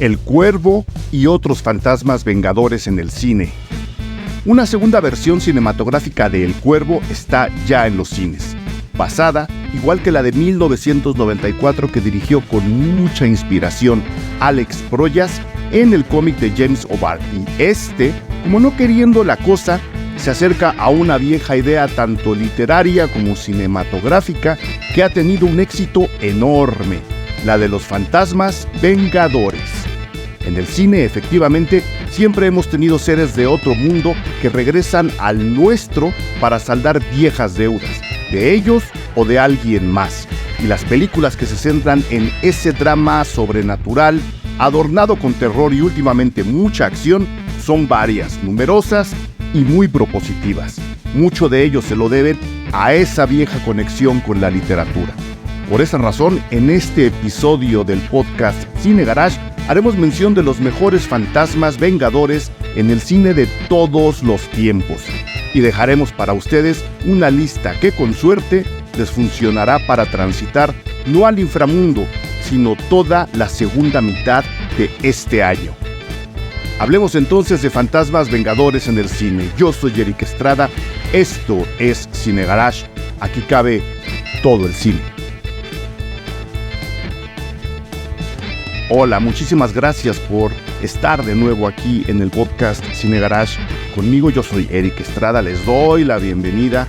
El Cuervo y otros fantasmas vengadores en el cine. Una segunda versión cinematográfica de El Cuervo está ya en los cines, basada, igual que la de 1994 que dirigió con mucha inspiración Alex Proyas, en el cómic de James O'Barr. Y como no queriendo la cosa, se acerca a una vieja idea tanto literaria como cinematográfica que ha tenido un éxito enorme, la de los fantasmas vengadores. En el cine, efectivamente, siempre hemos tenido seres de otro mundo que regresan al nuestro para saldar viejas deudas, de ellos o de alguien más. Y las películas que se centran en ese drama sobrenatural, adornado con terror y últimamente mucha acción, son varias, numerosas y muy propositivas. Mucho de ello se lo deben a esa vieja conexión con la literatura. Por esa razón, en este episodio del podcast Cine Garage, haremos mención de los mejores fantasmas vengadores en el cine de todos los tiempos. Y dejaremos para ustedes una lista que con suerte les funcionará para transitar no al inframundo, sino toda la segunda mitad de este año. Hablemos entonces de fantasmas vengadores en el cine. Yo soy Eric Estrada, esto es Cine Garage, aquí cabe todo el cine. Hola, muchísimas gracias por estar de nuevo aquí en el podcast Cine Garage conmigo. Yo soy Eric Estrada, les doy la bienvenida.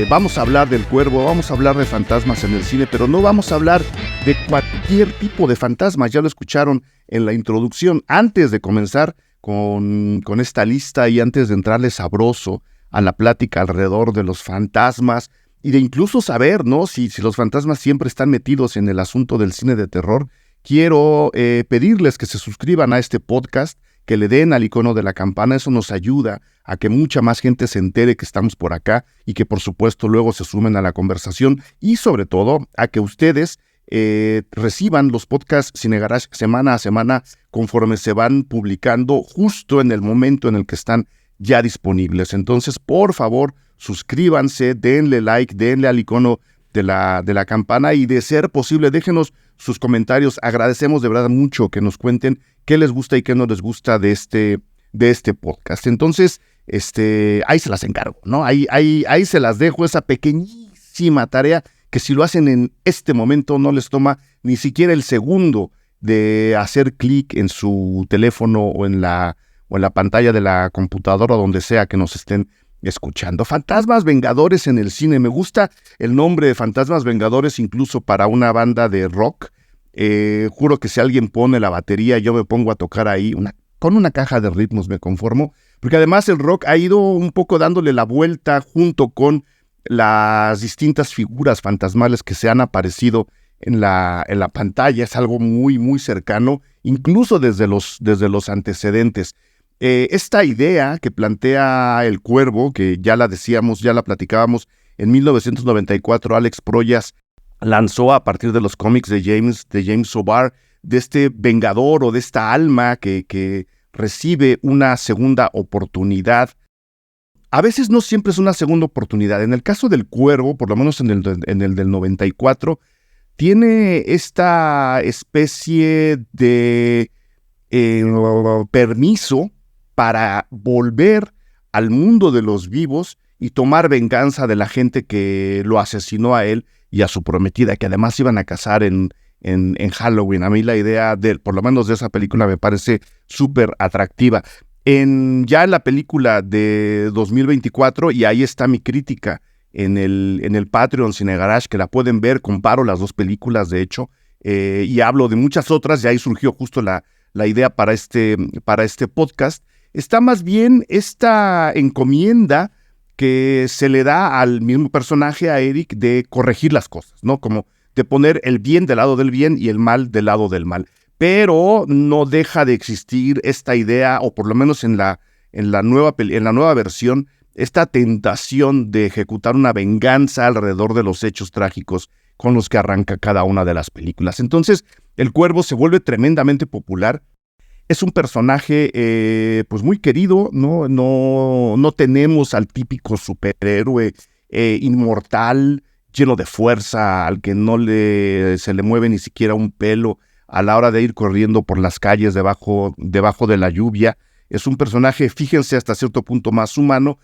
Vamos a hablar del Cuervo, vamos a hablar de fantasmas en el cine, pero no vamos a hablar de cualquier tipo de fantasmas. Ya lo escucharon en la introducción. Antes de comenzar con esta lista y antes de entrarle sabroso a la plática alrededor de los fantasmas y de incluso saber, ¿no?, si los fantasmas siempre están metidos en el asunto del cine de terror, quiero pedirles que se suscriban a este podcast, que le den al icono de la campana. Eso nos ayuda a que mucha más gente se entere que estamos por acá y que por supuesto luego se sumen a la conversación y sobre todo a que ustedes reciban los podcasts Cine Garage semana a semana conforme se van publicando justo en el momento en el que están ya disponibles. Entonces, por favor, suscríbanse, denle like, denle al icono de la campana y de ser posible, déjenos sus comentarios. Agradecemos de verdad mucho que nos cuenten qué les gusta y qué no les gusta de este podcast. Entonces, ahí se las encargo, ¿no? Ahí se las dejo, esa pequeñísima tarea que si lo hacen en este momento no les toma ni siquiera el segundo de hacer clic en su teléfono o en la pantalla de la computadora o donde sea que nos estén escuchando. Fantasmas vengadores en el cine. Me gusta el nombre de Fantasmas Vengadores incluso para una banda de rock. Juro que si alguien pone la batería, yo me pongo a tocar ahí con una caja de ritmos, me conformo, porque además el rock ha ido un poco dándole la vuelta junto con las distintas figuras fantasmales que se han aparecido en la pantalla. Es algo muy, muy cercano, incluso desde los antecedentes. Esta idea que plantea El Cuervo, que ya la decíamos, ya la platicábamos, en 1994 Alex Proyas lanzó a partir de los cómics de James O'Barr, de este vengador o de esta alma que recibe una segunda oportunidad. A veces no siempre es una segunda oportunidad. En el caso del Cuervo, por lo menos en el del 94, tiene esta especie de permiso para volver al mundo de los vivos y tomar venganza de la gente que lo asesinó a él y a su prometida, que además iban a casar en Halloween. A mí la idea por lo menos de esa película me parece súper atractiva. Ya en la película de 2024, y ahí está mi crítica en el Patreon Cine Garage, que la pueden ver, comparo las dos películas de hecho, y hablo de muchas otras, y ahí surgió justo la idea para este podcast. Está más bien esta encomienda que se le da al mismo personaje, a Eric, de corregir las cosas, ¿no? Como de poner el bien del lado del bien y el mal del lado del mal. Pero no deja de existir esta idea, o por lo menos en la nueva versión, esta tentación de ejecutar una venganza alrededor de los hechos trágicos con los que arranca cada una de las películas. Entonces, El Cuervo se vuelve tremendamente popular. Es un personaje pues muy querido, ¿no? No tenemos al típico superhéroe inmortal, lleno de fuerza, al que se le mueve ni siquiera un pelo, a la hora de ir corriendo por las calles debajo de la lluvia. Es un personaje, fíjense, hasta cierto punto más humano,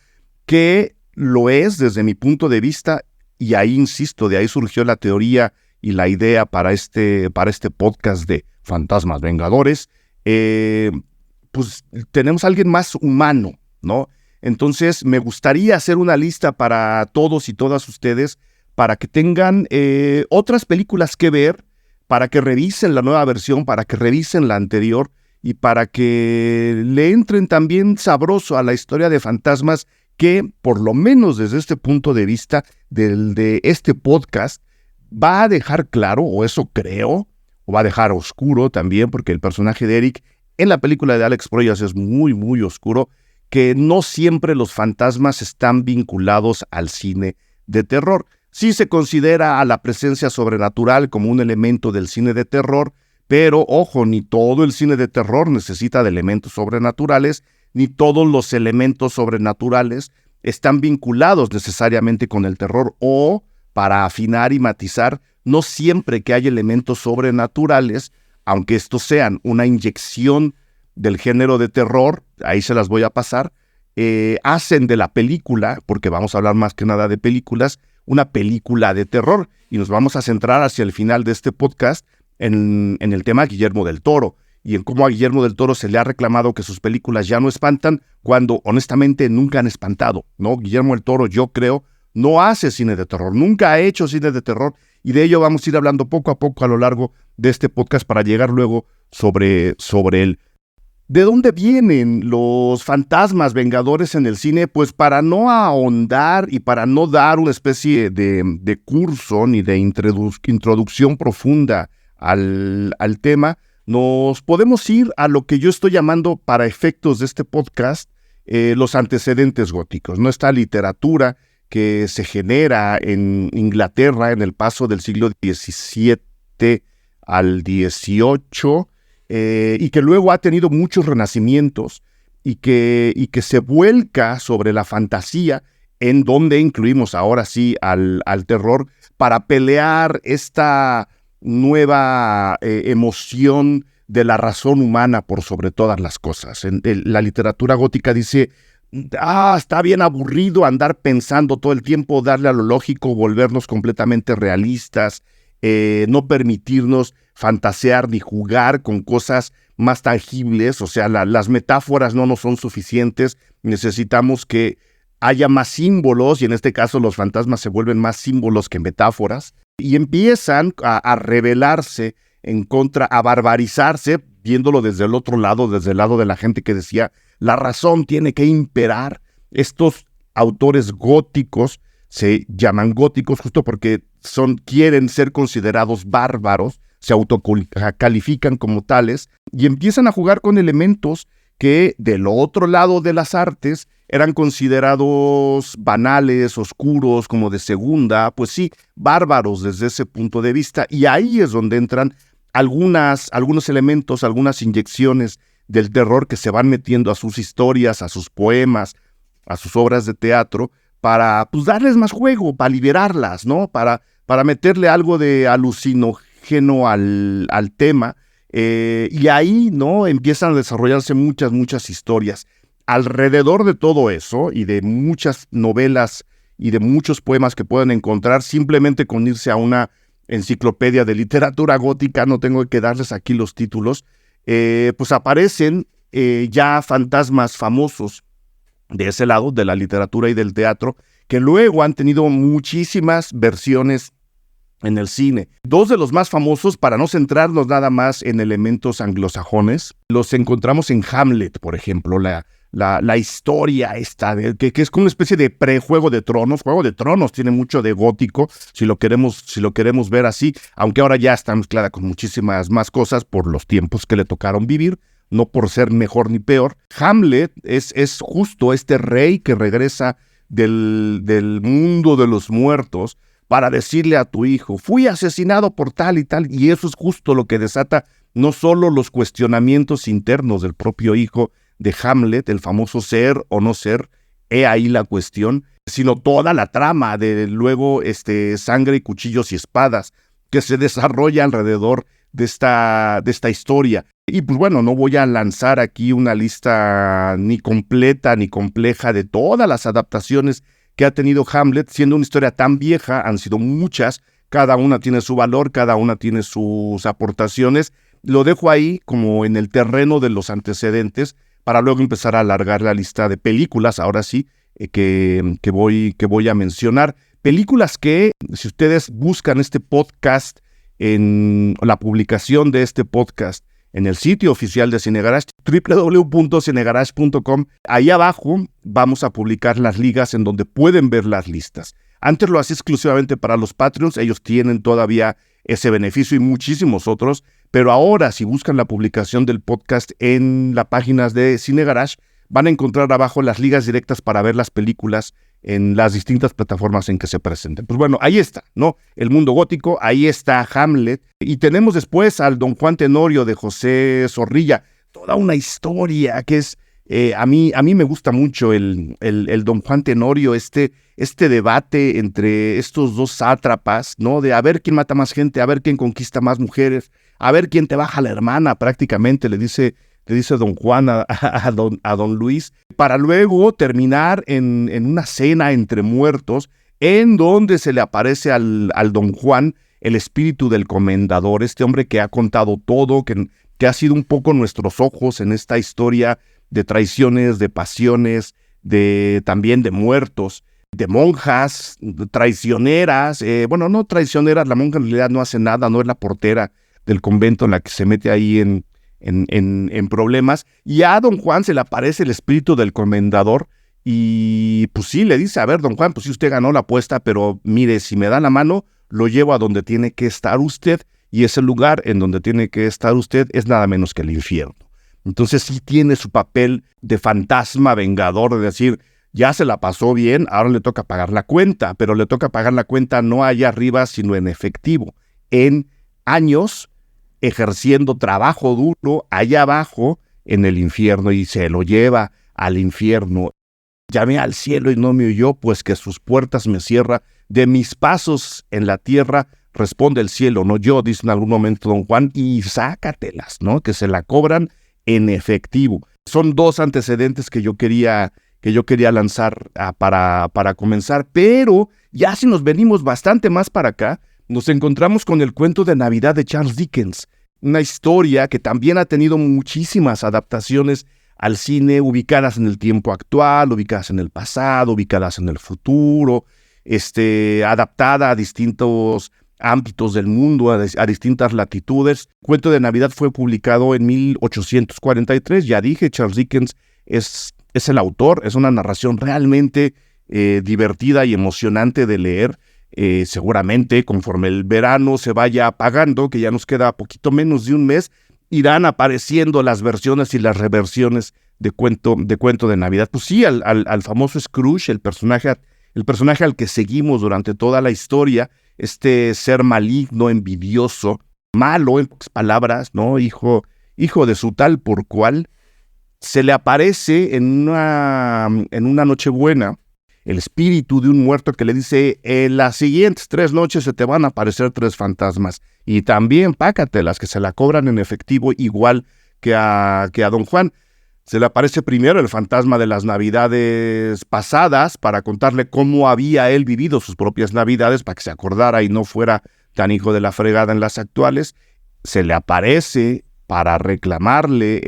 que lo es desde mi punto de vista, y ahí insisto, de ahí surgió la teoría y la idea para este podcast de Fantasmas Vengadores. Pues tenemos a alguien más humano, ¿no? Entonces me gustaría hacer una lista para todos y todas ustedes para que tengan otras películas que ver, para que revisen la nueva versión, para que revisen la anterior y para que le entren también sabroso a la historia de fantasmas que, por lo menos desde este punto de vista de este podcast, va a dejar claro, o eso creo, o va a dejar oscuro también, porque el personaje de Eric en la película de Alex Proyas es muy, muy oscuro, que no siempre los fantasmas están vinculados al cine de terror. Sí se considera a la presencia sobrenatural como un elemento del cine de terror, pero ojo, ni todo el cine de terror necesita de elementos sobrenaturales, ni todos los elementos sobrenaturales están vinculados necesariamente con el terror, o, para afinar y matizar, no siempre que hay elementos sobrenaturales, aunque estos sean una inyección del género de terror, ahí se las voy a pasar, hacen de la película, porque vamos a hablar más que nada de películas, una película de terror, y nos vamos a centrar hacia el final de este podcast en el tema Guillermo del Toro, y en cómo a Guillermo del Toro se le ha reclamado que sus películas ya no espantan, cuando honestamente nunca han espantado, ¿no? Guillermo del Toro, yo creo, no hace cine de terror, nunca ha hecho cine de terror, y de ello vamos a ir hablando poco a poco a lo largo de este podcast para llegar luego sobre él. ¿De dónde vienen los fantasmas vengadores en el cine? Pues para no ahondar y para no dar una especie de curso ni de introducción profunda al tema, nos podemos ir a lo que yo estoy llamando, para efectos de este podcast, los antecedentes góticos, ¿no? Esta literatura que se genera en Inglaterra en el paso del siglo XVII al XVIII, y que luego ha tenido muchos renacimientos y que se vuelca sobre la fantasía, en donde incluimos ahora sí al terror, para pelear esta nueva emoción de la razón humana por sobre todas las cosas. La literatura gótica dice: está bien aburrido andar pensando todo el tiempo, darle a lo lógico, volvernos completamente realistas, no permitirnos fantasear ni jugar con cosas más tangibles. O sea, las metáforas no nos son suficientes, necesitamos que haya más símbolos, y en este caso los fantasmas se vuelven más símbolos que metáforas, y empiezan a rebelarse en contra, a barbarizarse, viéndolo desde el otro lado, desde el lado de la gente que decía: la razón tiene que imperar. Estos autores góticos se llaman góticos justo porque quieren ser considerados bárbaros, se autocalifican como tales, y empiezan a jugar con elementos que del otro lado de las artes eran considerados banales, oscuros, como de segunda, pues sí, bárbaros desde ese punto de vista, y ahí es donde entran algunos elementos, algunas inyecciones del terror que se van metiendo a sus historias, a sus poemas, a sus obras de teatro, para pues darles más juego, para liberarlas, ¿no? Para meterle algo de alucinógeno al tema, y ahí, ¿no?, empiezan a desarrollarse muchas historias. Alrededor de todo eso, y de muchas novelas y de muchos poemas que pueden encontrar, simplemente con irse a una enciclopedia de literatura gótica, no tengo que darles aquí los títulos, pues aparecen ya fantasmas famosos de ese lado, de la literatura y del teatro, que luego han tenido muchísimas versiones en el cine. Dos de los más famosos, para no centrarnos nada más en elementos anglosajones, los encontramos en Hamlet, por ejemplo, la historia esta, que es como una especie de pre-Juego de Tronos. Juego de Tronos tiene mucho de gótico, si lo queremos ver así, aunque ahora ya está mezclada con muchísimas más cosas por los tiempos que le tocaron vivir, no por ser mejor ni peor. Hamlet es justo este rey que regresa del mundo de los muertos para decirle a tu hijo: fui asesinado por tal y tal, y eso es justo lo que desata no solo los cuestionamientos internos del propio hijo de Hamlet, el famoso ser o no ser, he ahí la cuestión, sino toda la trama de luego sangre y cuchillos y espadas que se desarrolla alrededor de esta historia. Y pues bueno, no voy a lanzar aquí una lista ni completa ni compleja de todas las adaptaciones que ha tenido Hamlet, siendo una historia tan vieja, han sido muchas, cada una tiene su valor, cada una tiene sus aportaciones. Lo dejo ahí como en el terreno de los antecedentes para luego empezar a alargar la lista de películas, ahora sí, que voy a mencionar. Películas que, si ustedes buscan este podcast, en la publicación de este podcast en el sitio oficial de Cinegarage, www.cinegarage.com, ahí abajo vamos a publicar las ligas en donde pueden ver las listas. Antes lo hacía exclusivamente para los Patreons, ellos tienen todavía ese beneficio y muchísimos otros, pero ahora si buscan la publicación del podcast en las páginas de Cinegarage, van a encontrar abajo las ligas directas para ver las películas en las distintas plataformas en que se presenten. Pues bueno, ahí está, ¿no? El mundo gótico, ahí está Hamlet. Y tenemos después al Don Juan Tenorio de José Zorrilla. Toda una historia que es... a mí me gusta mucho el Don Juan Tenorio, este debate entre estos dos sátrapas, ¿no? De a ver quién mata más gente, a ver quién conquista más mujeres, a ver quién te baja la hermana, prácticamente, le dice Don Juan a don Luis, para luego terminar en una cena entre muertos, en donde se le aparece al Don Juan el espíritu del comendador, este hombre que ha contado todo, que ha sido un poco nuestros ojos en esta historia de traiciones, de pasiones, también de muertos, de monjas traicioneras, bueno, no traicioneras, la monja en realidad no hace nada, no es la portera del convento en la que se mete ahí en problemas, y a Don Juan se le aparece el espíritu del comendador, y pues sí, le dice, a ver, Don Juan, pues sí, usted ganó la apuesta, pero mire, si me da la mano, lo llevo a donde tiene que estar usted, y ese lugar en donde tiene que estar usted es nada menos que el infierno. Entonces sí tiene su papel de fantasma vengador, de decir, ya se la pasó bien, ahora le toca pagar la cuenta, pero le toca pagar la cuenta no allá arriba, sino en efectivo, en años, ejerciendo trabajo duro allá abajo en el infierno, y se lo lleva al infierno. Llamé al cielo y no me oyó, pues que sus puertas me cierra. De mis pasos en la tierra responde el cielo, no yo, dice en algún momento Don Juan, y sácatelas, ¿no? Que se la cobran en efectivo. Son dos antecedentes que yo quería lanzar para comenzar, pero ya si nos venimos bastante más para acá, nos encontramos con el cuento de Navidad de Charles Dickens, una historia que también ha tenido muchísimas adaptaciones al cine, ubicadas en el tiempo actual, ubicadas en el pasado, ubicadas en el futuro, adaptada a distintos ámbitos del mundo, a distintas latitudes. El cuento de Navidad fue publicado en 1843, ya dije, Charles Dickens es el autor, es una narración realmente divertida y emocionante de leer. Seguramente conforme el verano se vaya apagando, que ya nos queda poquito menos de un mes, irán apareciendo las versiones y las reversiones de cuento de Navidad. Pues sí, al famoso Scrooge, el personaje al que seguimos durante toda la historia, este ser maligno, envidioso, malo en pocas palabras, ¿no? Hijo de su tal por cual, se le aparece en una Nochebuena el espíritu de un muerto que le dice, en las siguientes 3 noches se te van a aparecer 3 fantasmas, y también pácatelas, que se la cobran en efectivo igual que a Don Juan. Se le aparece primero el fantasma de las Navidades pasadas para contarle cómo había él vivido sus propias Navidades, para que se acordara y no fuera tan hijo de la fregada en las actuales. Se le aparece para reclamarle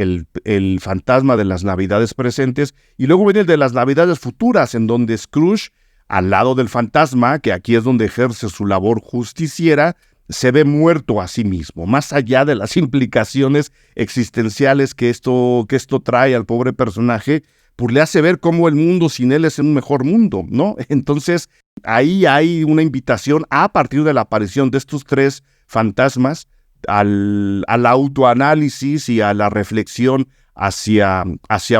el fantasma de las Navidades presentes, y luego viene el de las Navidades futuras, en donde Scrooge, al lado del fantasma, que aquí es donde ejerce su labor justiciera, se ve muerto a sí mismo, más allá de las implicaciones existenciales que esto trae al pobre personaje, pues le hace ver cómo el mundo sin él es un mejor mundo, ¿no? Entonces, ahí hay una invitación a partir de la aparición de estos 3 fantasmas, al autoanálisis y a la reflexión hacia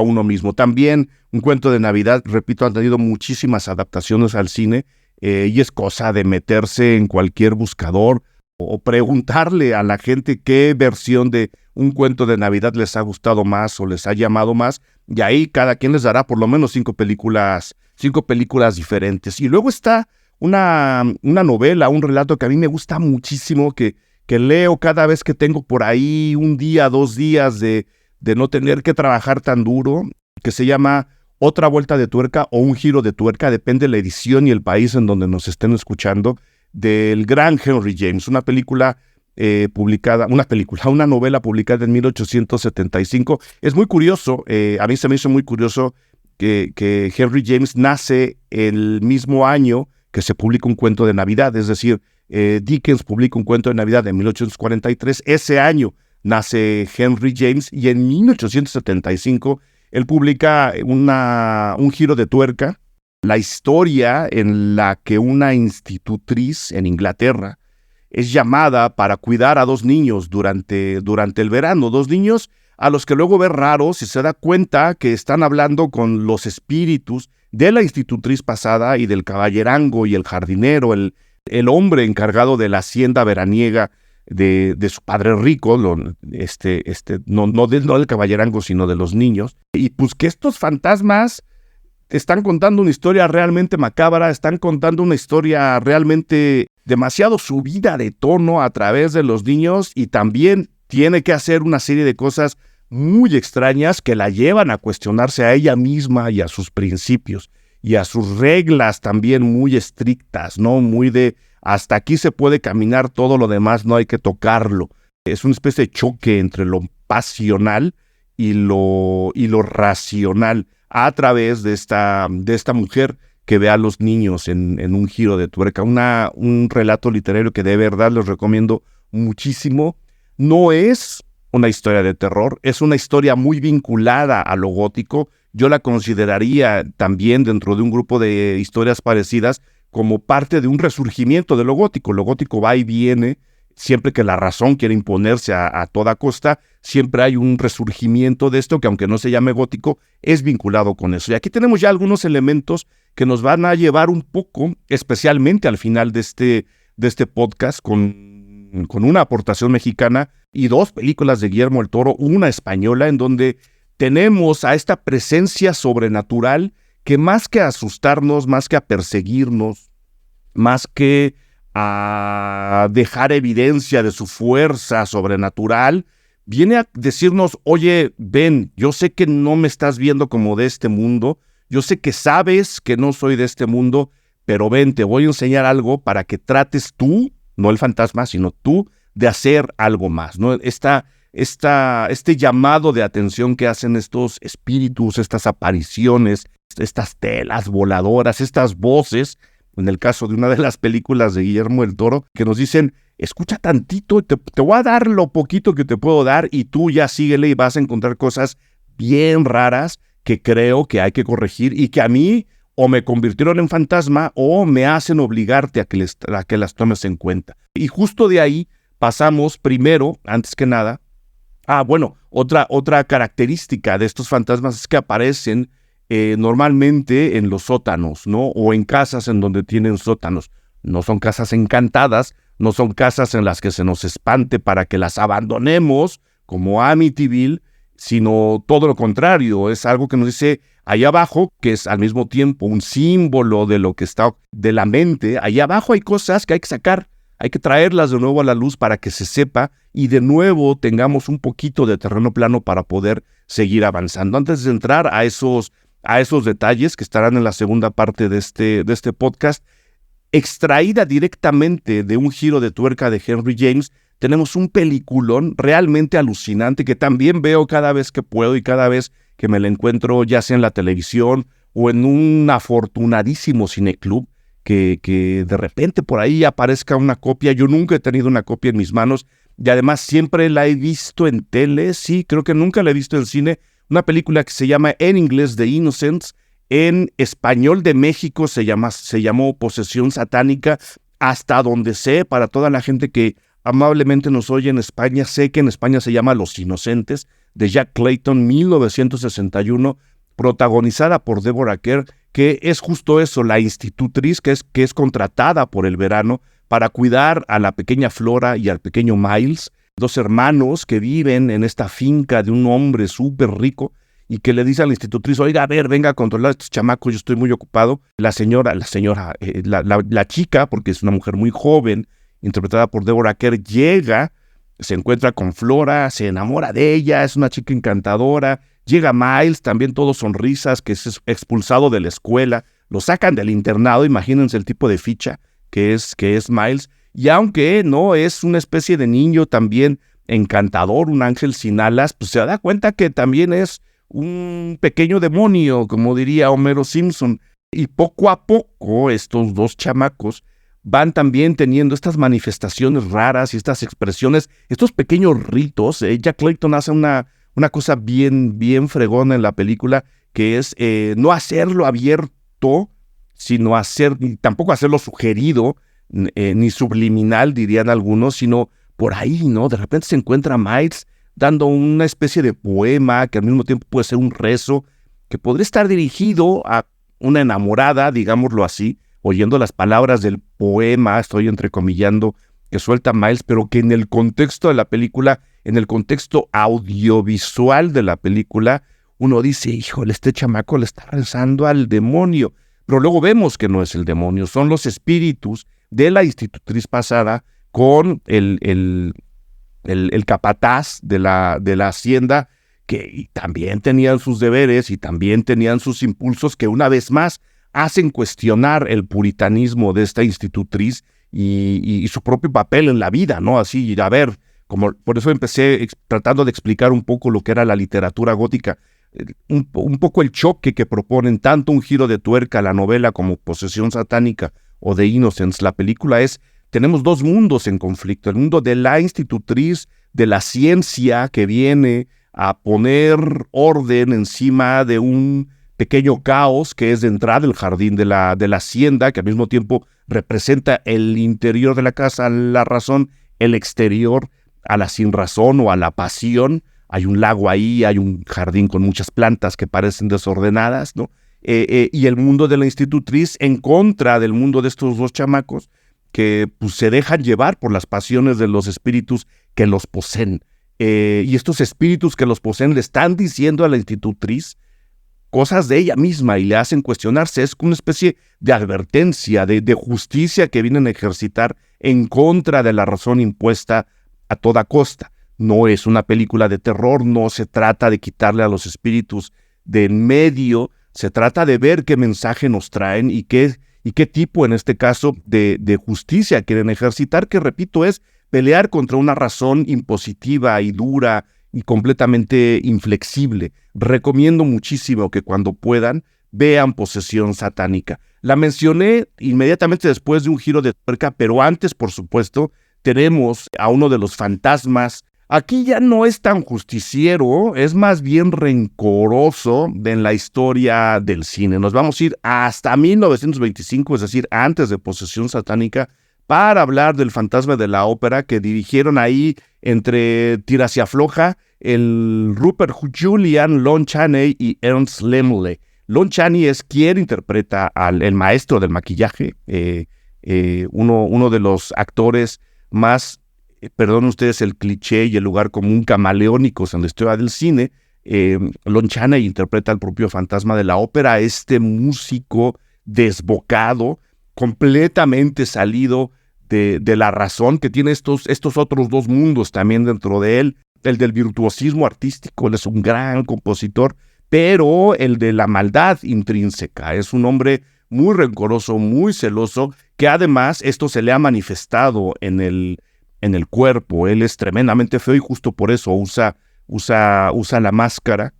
uno mismo. También un cuento de Navidad, repito, han tenido muchísimas adaptaciones al cine, y es cosa de meterse en cualquier buscador o preguntarle a la gente qué versión de un cuento de Navidad les ha gustado más o les ha llamado más, y ahí cada quien les dará por lo menos 5 películas diferentes. Y luego está una novela, un relato que a mí me gusta muchísimo, que que leo cada vez que tengo por ahí un día, 2 días de no tener que trabajar tan duro, que se llama Otra vuelta de tuerca o Un giro de tuerca, depende de la edición y el país en donde nos estén escuchando, del gran Henry James, una novela publicada en 1875. Es muy curioso, a mí se me hizo muy curioso que Henry James nace el mismo año que se publica un cuento de Navidad, es decir, Dickens publica un cuento de Navidad en 1843, ese año nace Henry James y en 1875 él publica Un giro de tuerca, la historia en la que una institutriz en Inglaterra es llamada para cuidar a 2 niños durante el verano, 2 niños a los que luego ve raros y se da cuenta que están hablando con los espíritus de la institutriz pasada y del caballerango y el jardinero, el hombre encargado de la hacienda veraniega de su padre rico, no del caballerango, sino de los niños. Y pues que estos fantasmas están contando una historia realmente macabra, están contando una historia realmente demasiado subida de tono a través de los niños, y también tiene que hacer una serie de cosas muy extrañas que la llevan a cuestionarse a ella misma y a sus principios y a sus reglas también muy estrictas, ¿no? Muy de hasta aquí se puede caminar, todo lo demás no hay que tocarlo. Es una especie de choque entre lo pasional y lo racional a través de esta mujer que ve a los niños en un giro de tuerca. Un relato literario que de verdad les recomiendo muchísimo. No es una historia de terror, es una historia muy vinculada a lo gótico. Yo la consideraría también dentro de un grupo de historias parecidas como parte de un resurgimiento de lo gótico. Lo gótico va y viene, siempre que la razón quiere imponerse a toda costa, siempre hay un resurgimiento de esto que, aunque no se llame gótico, es vinculado con eso. Y aquí tenemos ya algunos elementos que nos van a llevar un poco, especialmente al final de este podcast, con una aportación mexicana y 2 películas de Guillermo del Toro, una española, en donde tenemos a esta presencia sobrenatural que, más que a asustarnos, más que a perseguirnos, más que a dejar evidencia de su fuerza sobrenatural, viene a decirnos: oye, ven, yo sé que no me estás viendo como de este mundo, yo sé que sabes que no soy de este mundo, pero ven, te voy a enseñar algo para que trates tú, no el fantasma, sino tú, de hacer algo más, ¿no? Este llamado de atención que hacen estos espíritus, estas apariciones, estas telas voladoras, estas voces, en el caso de una de las películas de Guillermo del Toro, que nos dicen: escucha tantito, te voy a dar lo poquito que te puedo dar y tú ya síguele y vas a encontrar cosas bien raras que creo que hay que corregir y que a mí o me convirtieron en fantasma o me hacen obligarte a que las tomes en cuenta. Y justo de ahí pasamos primero, antes que nada, otra característica de estos fantasmas es que aparecen normalmente en los sótanos, ¿no? O en casas en donde tienen sótanos. No son casas encantadas, no son casas en las que se nos espante para que las abandonemos, como Amityville, sino todo lo contrario. Es algo que nos dice allá abajo, que es al mismo tiempo un símbolo de lo que está de la mente. Allá abajo hay cosas que hay que sacar, hay que traerlas de nuevo a la luz para que se sepa y de nuevo tengamos un poquito de terreno plano para poder seguir avanzando. Antes de entrar a esos detalles que estarán en la segunda parte de este podcast, extraída directamente de Un giro de tuerca de Henry James, tenemos un peliculón realmente alucinante que también veo cada vez que puedo y cada vez que me la encuentro, ya sea en la televisión o en un afortunadísimo cineclub, que de repente por ahí aparezca una copia. Yo nunca he tenido una copia en mis manos y además siempre la he visto en tele. Sí, creo que nunca la he visto en cine. Una película que se llama en inglés The Innocents, en español de México se llamó Posesión Satánica. Hasta donde sé, para toda la gente que amablemente nos oye en España, sé que en España se llama Los Inocentes, de Jack Clayton, 1961, protagonizada por Deborah Kerr, que es justo eso, la institutriz que es contratada por el verano para cuidar a la pequeña Flora y al pequeño Miles, 2 hermanos que viven en esta finca de un hombre súper rico y que le dice a la institutriz: oiga, a ver, venga a controlar a estos chamacos, yo estoy muy ocupado. La chica, porque es una mujer muy joven interpretada por Deborah Kerr, llega, se encuentra con Flora, se enamora de ella, es una chica encantadora. Llega Miles, también todo sonrisas, que es expulsado de la escuela. Lo sacan del internado, imagínense el tipo de ficha que es Miles. Y aunque no es una especie de niño también encantador, un ángel sin alas, pues se da cuenta que también es un pequeño demonio, como diría Homero Simpson. Y poco a poco estos dos chamacos van también teniendo estas manifestaciones raras y estas expresiones, estos pequeños ritos. Jack Clayton hace una cosa bien, bien fregona en la película, que es no hacerlo abierto, sino tampoco hacerlo sugerido, ni subliminal, dirían algunos, sino por ahí, ¿no? De repente se encuentra Miles dando una especie de poema que al mismo tiempo puede ser un rezo, que podría estar dirigido a una enamorada, digámoslo así, oyendo las palabras del poema, estoy entrecomillando, que suelta Miles, pero que en el contexto de la película, en el contexto audiovisual de la película, uno dice, híjole, este chamaco le está rezando al demonio. Pero luego vemos que no es el demonio, son los espíritus de la institutriz pasada con el capataz de la hacienda, que también tenían sus deberes y también tenían sus impulsos que una vez más hacen cuestionar el puritanismo de esta institutriz y su propio papel en la vida, ¿no? Así, a ver, por eso empecé tratando de explicar un poco lo que era la literatura gótica, un poco el choque que proponen tanto un giro de tuerca a la novela como Posesión Satánica o The Innocents. La película tenemos dos mundos en conflicto, el mundo de la institutriz, de la ciencia que viene a poner orden encima de un pequeño caos que es de entrada el jardín de la hacienda, que al mismo tiempo representa el interior de la casa, la razón, el exterior a la sinrazón o a la pasión. Hay un lago ahí, hay un jardín con muchas plantas que parecen desordenadas, ¿no? Y el mundo de la institutriz en contra del mundo de estos dos chamacos que pues, se dejan llevar por las pasiones de los espíritus que los poseen. Y estos espíritus que los poseen le están diciendo a la institutriz cosas de ella misma y le hacen cuestionarse. Es una especie de advertencia, de justicia que vienen a ejercitar en contra de la razón impuesta a toda costa. No es una película de terror, no se trata de quitarle a los espíritus de en medio, se trata de ver qué mensaje nos traen y qué tipo, en este caso, de justicia quieren ejercitar, que repito, es pelear contra una razón impositiva y dura y completamente inflexible. Recomiendo muchísimo que cuando puedan vean Posesión Satánica. La mencioné inmediatamente después de un giro de tuerca, pero antes, por supuesto, tenemos a uno de los fantasmas. Aquí ya no es tan justiciero, es más bien rencoroso en la historia del cine. Nos vamos a ir hasta 1925, es decir, antes de Posesión Satánica, para hablar del Fantasma de la Ópera, que dirigieron ahí entre tiras y afloja el Rupert Julian, Lon Chaney y Ernst Lemley. Lon Chaney es quien interpreta el maestro del maquillaje, uno de los actores más, perdonen ustedes el cliché y el lugar común, camaleónicos en la historia del cine. Lon Chaney interpreta al propio Fantasma de la Ópera, este músico desbocado, completamente salido de la razón, que tiene estos otros dos mundos también dentro de él, el del virtuosismo artístico. Él es un gran compositor, pero el de la maldad intrínseca. Es un hombre muy rencoroso, muy celoso, que además esto se le ha manifestado en el cuerpo. Él es tremendamente feo y justo por eso usa la máscara,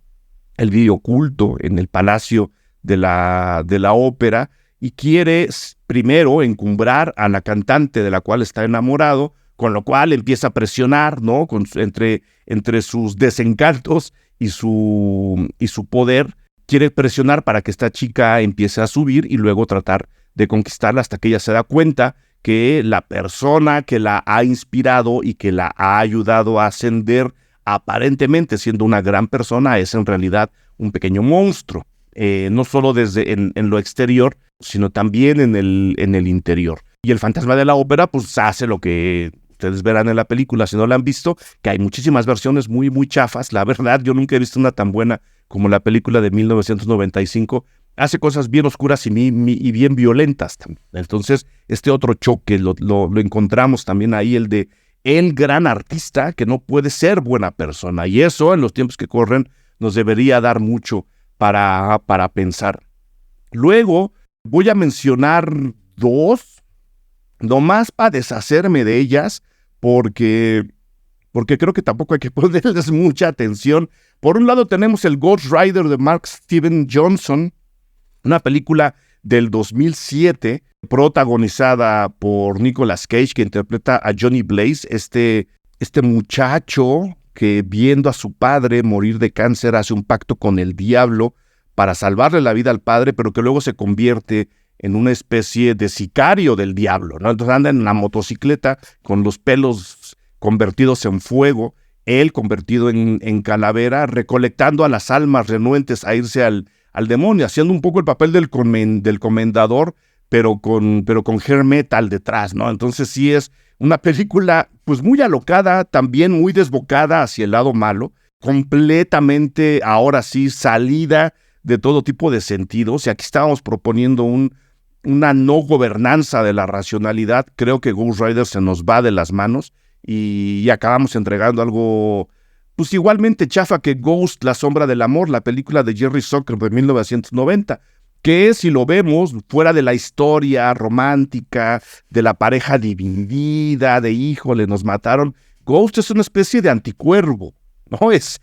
el vive oculto en el palacio de la ópera, y quiere primero encumbrar a la cantante de la cual está enamorado, con lo cual empieza a presionar, ¿no? Entre sus desencantos y su poder, quiere presionar para que esta chica empiece a subir y luego tratar de conquistarla hasta que ella se da cuenta que la persona que la ha inspirado y que la ha ayudado a ascender, aparentemente siendo una gran persona, es en realidad un pequeño monstruo. No solo en lo exterior, sino también en el interior. Y el Fantasma de la Ópera pues hace lo que ustedes verán en la película, si no la han visto, que hay muchísimas versiones muy, muy chafas. La verdad, yo nunca he visto una tan buena como la película de 1995, hace cosas bien oscuras y bien violentas también. Entonces, este otro choque lo encontramos también ahí, el de el gran artista que no puede ser buena persona. Y eso, en los tiempos que corren, nos debería dar mucho para pensar. Luego, voy a mencionar dos, nomás para deshacerme de ellas, porque creo que tampoco hay que ponerles mucha atención. Por un lado tenemos el Ghost Rider de Mark Steven Johnson, una película del 2007, protagonizada por Nicolas Cage, que interpreta a Johnny Blaze, este muchacho que, viendo a su padre morir de cáncer, hace un pacto con el diablo para salvarle la vida al padre, pero que luego se convierte en una especie de sicario del diablo, ¿no? Entonces anda en una motocicleta con los pelos convertidos en fuego, él convertido en calavera, recolectando a las almas renuentes a irse al demonio, haciendo un poco el papel del comendador, pero con hair metal detrás, ¿no? Entonces sí es una película pues muy alocada, también muy desbocada hacia el lado malo, completamente, ahora sí, salida de todo tipo de sentidos. Y aquí estábamos proponiendo una no gobernanza de la racionalidad. Creo que Ghost Rider se nos va de las manos y acabamos entregando algo pues igualmente chafa que Ghost, la sombra del amor, la película de Jerry Zucker de 1990, que si lo vemos fuera de la historia romántica, de la pareja dividida, de híjole, nos mataron, Ghost es una especie de anticuervo, ¿no? Es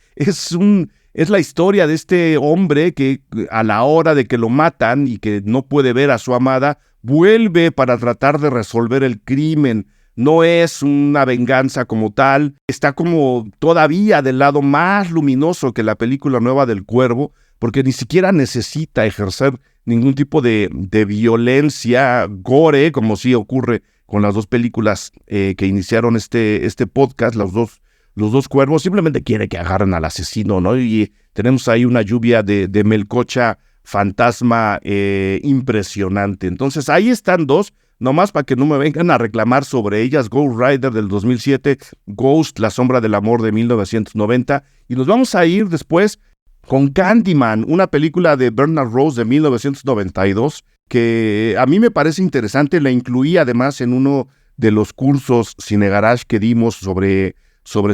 la historia de este hombre que a la hora de que lo matan y que no puede ver a su amada, vuelve para tratar de resolver el crimen. No es una venganza como tal, está como todavía del lado más luminoso que la película nueva del Cuervo, porque ni siquiera necesita ejercer ningún tipo de violencia, gore, como sí ocurre con las dos películas que iniciaron este podcast, los dos cuervos. Simplemente quiere que agarren al asesino, ¿no? Y tenemos ahí una lluvia de melcocha fantasma impresionante. Entonces ahí están dos, nomás para que no me vengan a reclamar sobre ellas: Ghost Rider del 2007, Ghost, la sombra del amor de 1990, y nos vamos a ir después con Candyman, una película de Bernard Rose de 1992, que a mí me parece interesante. La incluí además en uno de los cursos Cine Garage que dimos sobre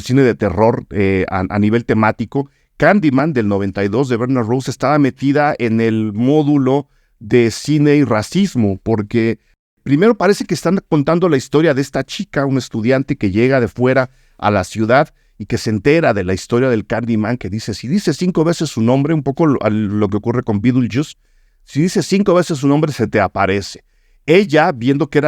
cine de terror a nivel temático. Candyman del 92 de Bernard Rose estaba metida en el módulo de cine y racismo, porque primero parece que están contando la historia de esta chica, un estudiante que llega de fuera a la ciudad y que se entera de la historia del Candyman, que dice, si dice 5 veces su nombre, un poco lo que ocurre con Beetlejuice, si dice 5 veces su nombre se te aparece. Ella, viendo que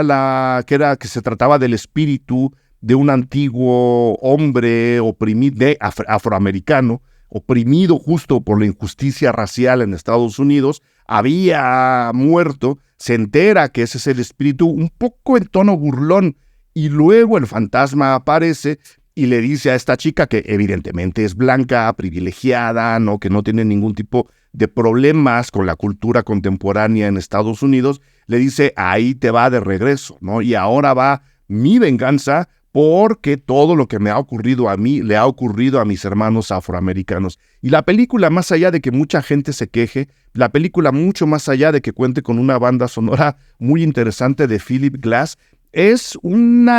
se trataba del espíritu de un antiguo hombre oprimido, afroamericano, oprimido justo por la injusticia racial en Estados Unidos, había muerto, se entera que ese es el espíritu, un poco en tono burlón, y luego el fantasma aparece y le dice a esta chica, que evidentemente es blanca, privilegiada, ¿no? Que no tiene ningún tipo de problemas con la cultura contemporánea en Estados Unidos, le dice, ahí te va de regreso, ¿no? Y ahora va mi venganza, porque todo lo que me ha ocurrido a mí le ha ocurrido a mis hermanos afroamericanos. Y la película, más allá de que mucha gente se queje, la película, mucho más allá de que cuente con una banda sonora muy interesante de Philip Glass, es un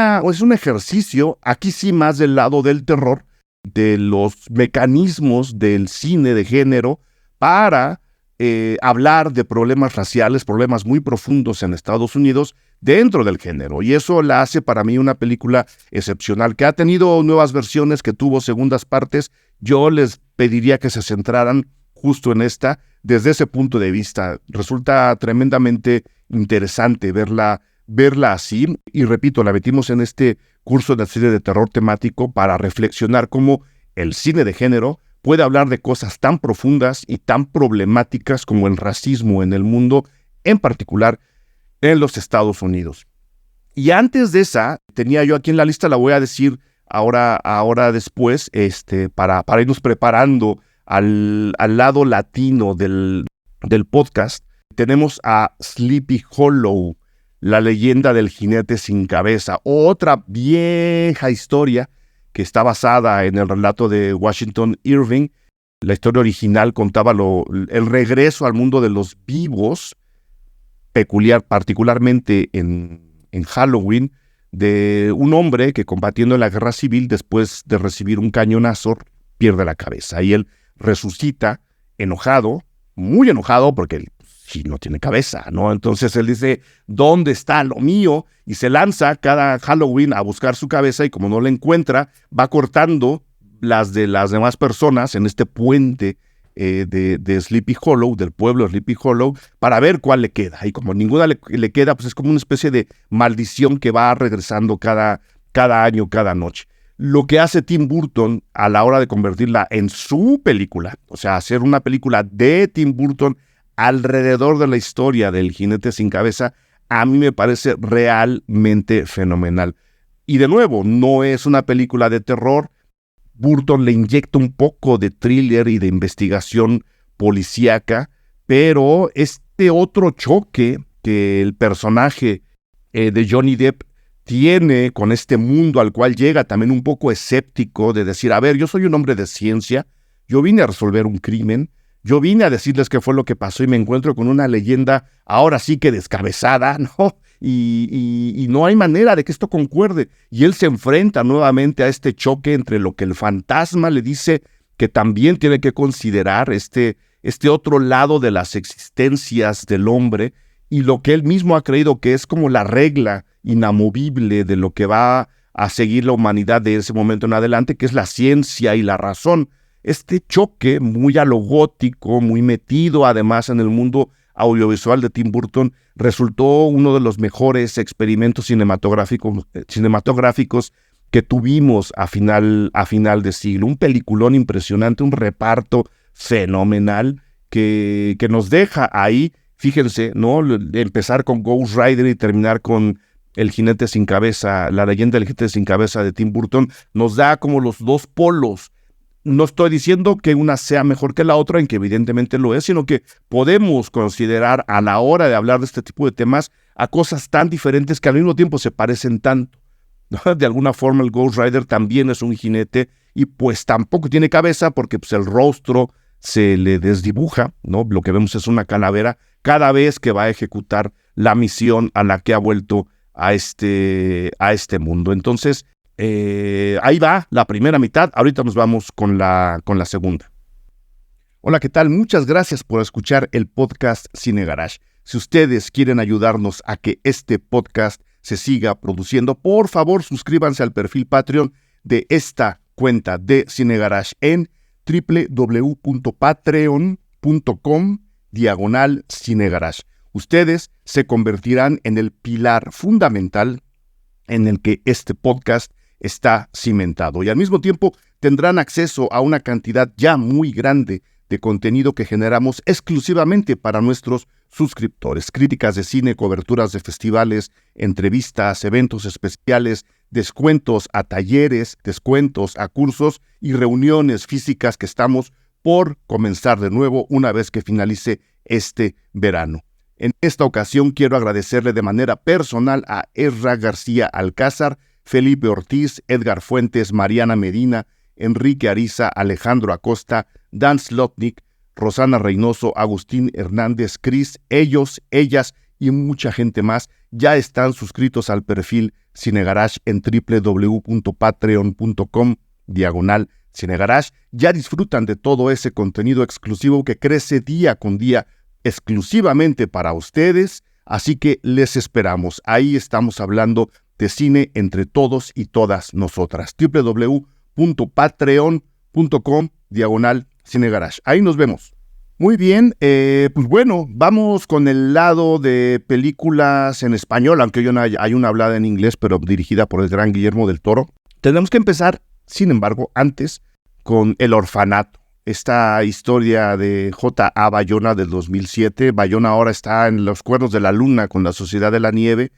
ejercicio, aquí sí más del lado del terror, de los mecanismos del cine de género para hablar de problemas raciales, problemas muy profundos en Estados Unidos dentro del género. Y eso la hace para mí una película excepcional, que ha tenido nuevas versiones, que tuvo segundas partes. Yo les pediría que se centraran justo en esta, desde ese punto de vista. Resulta tremendamente interesante verla así. Y repito, la metimos en este curso de cine de terror temático para reflexionar cómo el cine de género puede hablar de cosas tan profundas y tan problemáticas como el racismo en el mundo, en particular en los Estados Unidos. Y antes de esa, tenía yo aquí en la lista, la voy a decir ahora después, para irnos preparando al lado latino del podcast. Tenemos a Sleepy Hollow, la leyenda del jinete sin cabeza, otra vieja historia que está basada en el relato de Washington Irving, La historia original contaba el regreso al mundo de los vivos, particularmente en Halloween, de un hombre que, combatiendo en la guerra civil, después de recibir un cañonazo, pierde la cabeza. Y él resucita enojado, muy enojado, porque él sí no tiene cabeza, ¿no? Entonces él dice, ¿dónde está lo mío? Y se lanza cada Halloween a buscar su cabeza, y como no la encuentra, va cortando las de las demás personas en este puente de Sleepy Hollow, del pueblo de Sleepy Hollow, para ver cuál le queda. Y como ninguna le queda, pues es como una especie de maldición que va regresando cada año, cada noche. Lo que hace Tim Burton a la hora de convertirla en su película, o sea, hacer una película de Tim Burton alrededor de la historia del Jinete Sin Cabeza, a mí me parece realmente fenomenal. Y de nuevo, no es una película de terror. Burton le inyecta un poco de thriller y de investigación policíaca, pero este otro choque que el personaje de Johnny Depp tiene con este mundo al cual llega, también un poco escéptico, de decir, a ver, yo soy un hombre de ciencia, yo vine a resolver un crimen, yo vine a decirles qué fue lo que pasó y me encuentro con una leyenda ahora sí que descabezada, ¿no? Y no hay manera de que esto concuerde. Y él se enfrenta nuevamente a este choque entre lo que el fantasma le dice que también tiene que considerar, este otro lado de las existencias del hombre, y lo que él mismo ha creído que es como la regla inamovible de lo que va a seguir la humanidad de ese momento en adelante, que es la ciencia y la razón. Este choque muy a lo gótico, muy metido además en el mundo audiovisual de Tim Burton, resultó uno de los mejores experimentos cinematográficos que tuvimos a final de siglo. Un peliculón impresionante, un reparto fenomenal que nos deja ahí, fíjense, ¿no? Empezar con Ghost Rider y terminar con El Jinete Sin Cabeza, la leyenda del Jinete Sin Cabeza de Tim Burton, nos da como los dos polos. No estoy diciendo que una sea mejor que la otra, en que evidentemente lo es, sino que podemos considerar a la hora de hablar de este tipo de temas a cosas tan diferentes que al mismo tiempo se parecen tanto, ¿no? De alguna forma el Ghost Rider también es un jinete y pues tampoco tiene cabeza porque pues, el rostro se le desdibuja, ¿no? Lo que vemos es una calavera cada vez que va a ejecutar la misión a la que ha vuelto a este mundo. Entonces, ahí va la primera mitad. Ahorita nos vamos con la segunda. Hola, ¿qué tal? Muchas gracias por escuchar el podcast Cine Garage. Si ustedes quieren ayudarnos a que este podcast se siga produciendo, por favor suscríbanse al perfil Patreon de esta cuenta de Cine Garage en www.patreon.com/Cine-Garage. Ustedes se convertirán en el pilar fundamental en el que este podcast está cimentado, y al mismo tiempo tendrán acceso a una cantidad ya muy grande de contenido que generamos exclusivamente para nuestros suscriptores. Críticas de cine, coberturas de festivales, entrevistas, eventos especiales, descuentos a talleres, descuentos a cursos y reuniones físicas que estamos por comenzar de nuevo una vez que finalice este verano. En esta ocasión quiero agradecerle de manera personal a Ezra García Alcázar, Felipe Ortiz, Edgar Fuentes, Mariana Medina, Enrique Ariza, Alejandro Acosta, Dan Slotnick, Rosana Reynoso, Agustín Hernández, Cris, ellos, ellas y mucha gente más ya están suscritos al perfil Cine Garage en www.patreon.com/Cine Garage. Ya disfrutan de todo ese contenido exclusivo que crece día con día exclusivamente para ustedes, así que les esperamos. Ahí estamos hablando de cine entre todos y todas nosotras. www.patreon.com/Cine Garage. Ahí nos vemos. Muy bien, pues bueno, vamos con el lado de películas en español, aunque hay una hablada en inglés, pero dirigida por el gran Guillermo del Toro. Tenemos que empezar, sin embargo, antes con El Orfanato. Esta historia de J.A. Bayona del 2007. Bayona ahora está en Los Cuernos de la Luna con La Sociedad de la Nieve,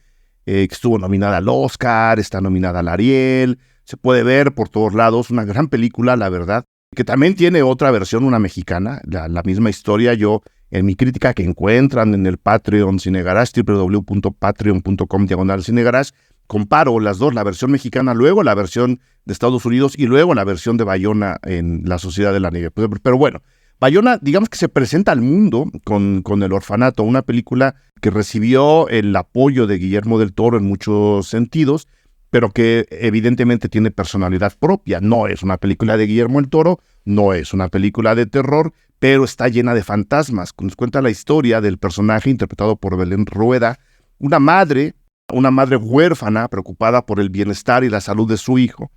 que estuvo nominada al Oscar, está nominada al Ariel, se puede ver por todos lados, una gran película, la verdad, que también tiene otra versión, una mexicana, la misma historia. Yo, en mi crítica que encuentran en el Patreon Cine Garage, www.patreon.com/Cine Garage, comparo las dos, la versión mexicana, luego la versión de Estados Unidos y luego la versión de Bayona en La Sociedad de la Nieve. Pero bueno, Bayona, digamos que se presenta al mundo con El Orfanato, una película que recibió el apoyo de Guillermo del Toro en muchos sentidos, pero que evidentemente tiene personalidad propia. No es una película de Guillermo del Toro, no es una película de terror, pero está llena de fantasmas. Nos cuenta la historia del personaje interpretado por Belén Rueda, una madre huérfana preocupada por el bienestar y la salud de su hijo,